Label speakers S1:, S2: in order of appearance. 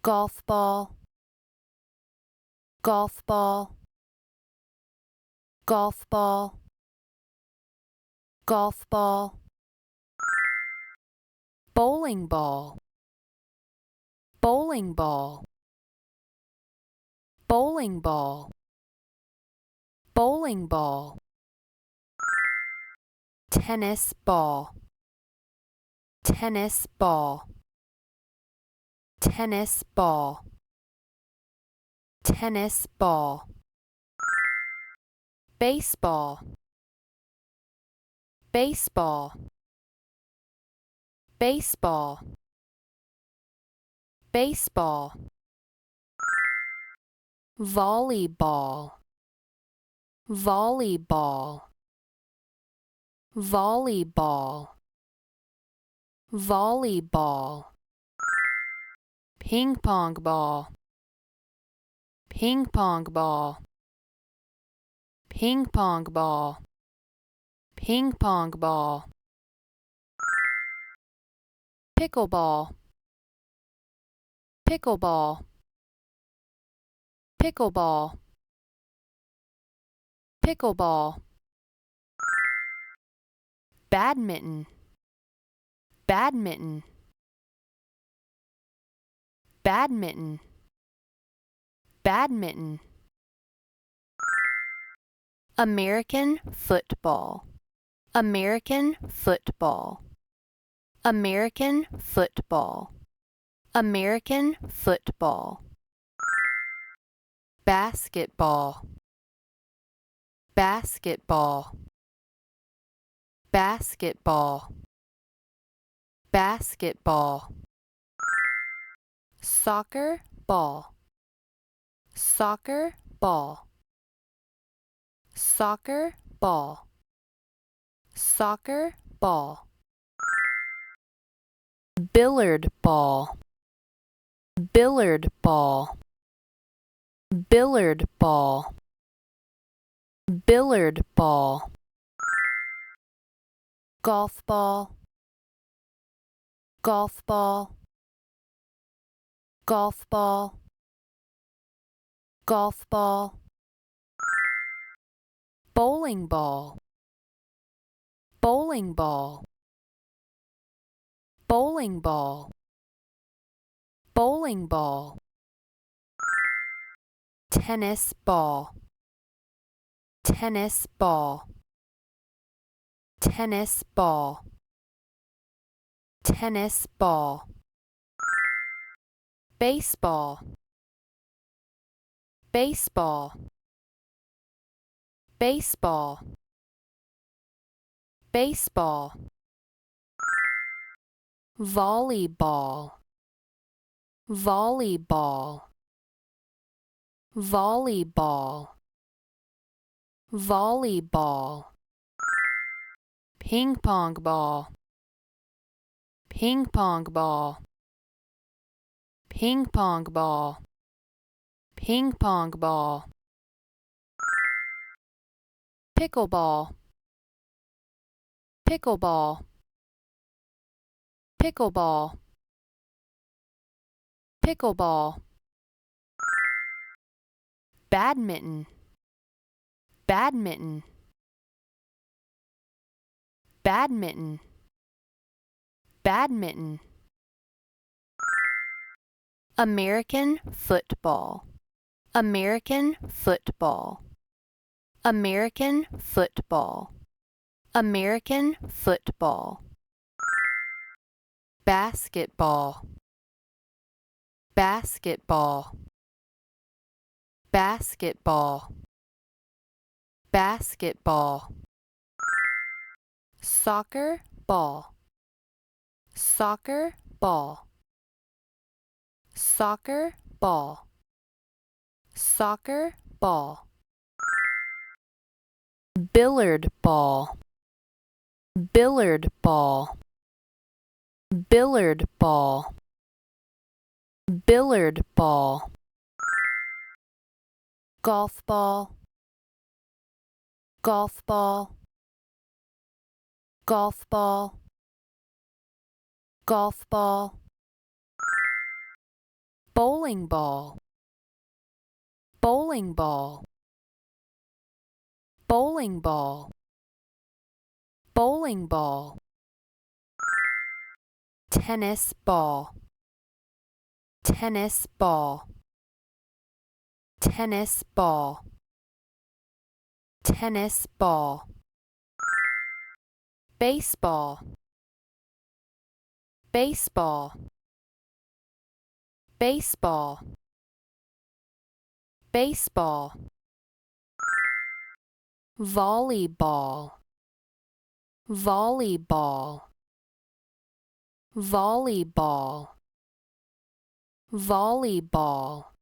S1: golf ball, golf ball, golf ball, golf ball, bowling ball, bowling ball, bowling ball, bowling ball, tennis ball, tennis ball, tennis ball, tennis ball, baseball, baseball, baseball, baseball, volleyball, volleyball, volleyball, volleyball, ping pong ball, ping pong ball, ping pong ball, ping pong ball, pickleball, pickleball, pickleball, pickleball, badminton, badminton, badminton, badminton, American football, American football, American football, American football, basketball, basketball, basketball, basketball, soccer ball, soccer ball, soccer ball, soccer ball, billiard ball, billiard ball, billiard ball, billiard ball, golf ball, golf ball, golf ball, golf ball, bowling ball, bowling ball, bowling ball, bowling ball, tennis ball, tennis ball, tennis ball, tennis ball, baseball, baseball, baseball, baseball, volleyball, volleyball, volleyball, volleyball, ping pong ball, ping pong ball, ping pong ball, ping pong ball, pickleball, pickleball, pickleball, pickleball, badminton, badminton, badminton, badminton, American football, American football, American football, American football, basketball, basketball, basketball, basketball, soccer ball, soccer ball, soccer ball, soccer ball, billiard ball, billiard ball, billiard ball, billiard ball, golf ball, golf ball, golf ball, golf ball, bowling ball, bowling ball, bowling ball, bowling ball. Tennis ball, tennis ball, tennis ball, tennis ball. Baseball, baseball, baseball, baseball. Volleyball, volleyball, volleyball, volleyball.